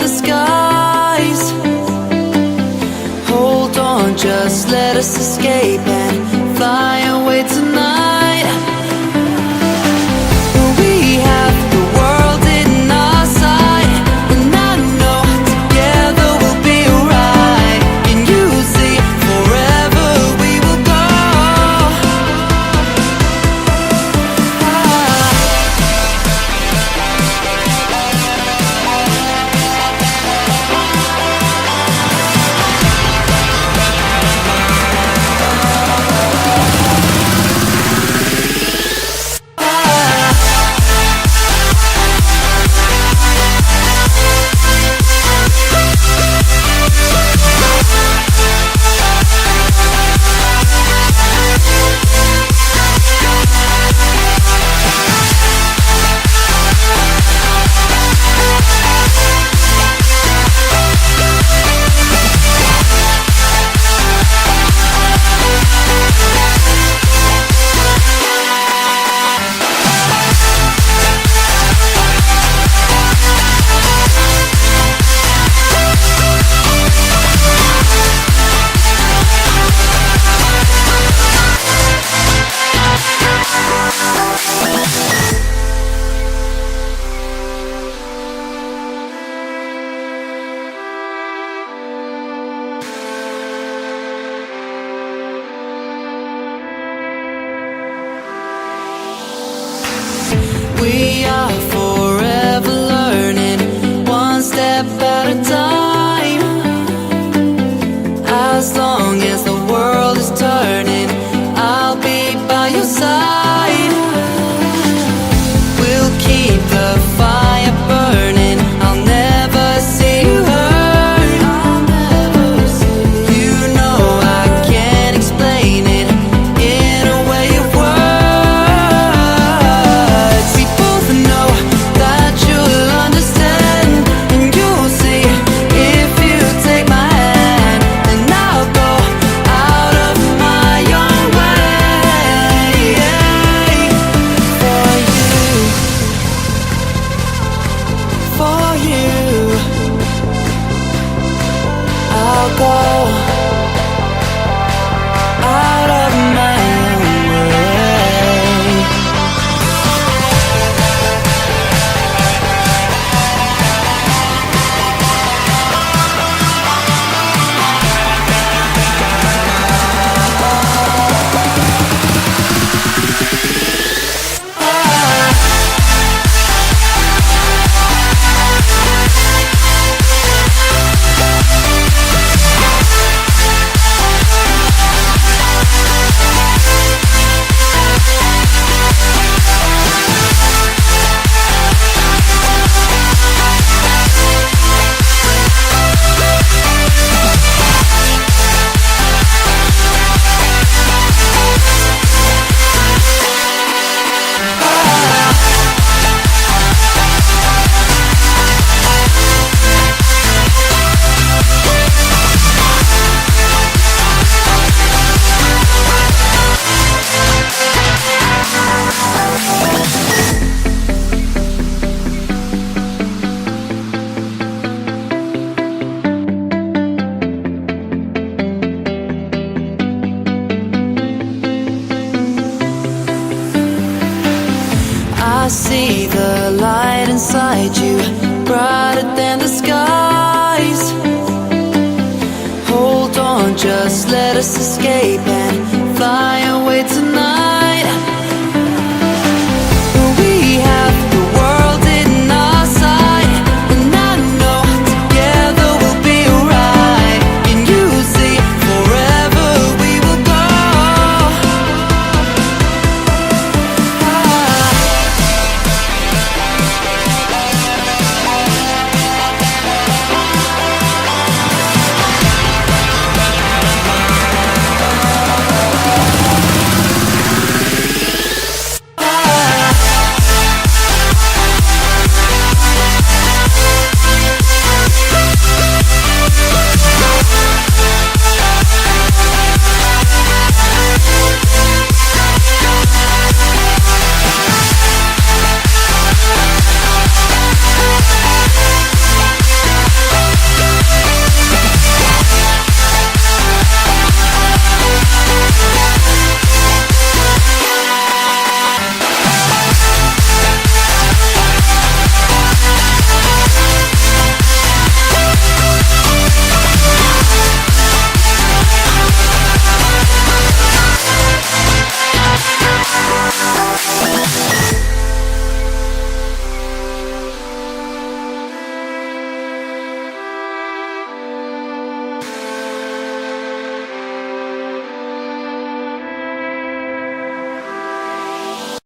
the skies. Hold on, just let us escape and fly away tonight. We have the world in our sight, and I know together we'll be alright. Can you see forever we will go? We are forever learning, one step at a time. As long as the world is turning, I'll be by your side. We'll keep the fire burning, I'll never see you hurt. You know I can't explain it in a way of words. We both know that you'll understand, and you'll see if you take my hand, and I'll go out of my own way for you. I'll go out of my own way. I see the light inside you, brighter than the skies. Hold on, just let us escape and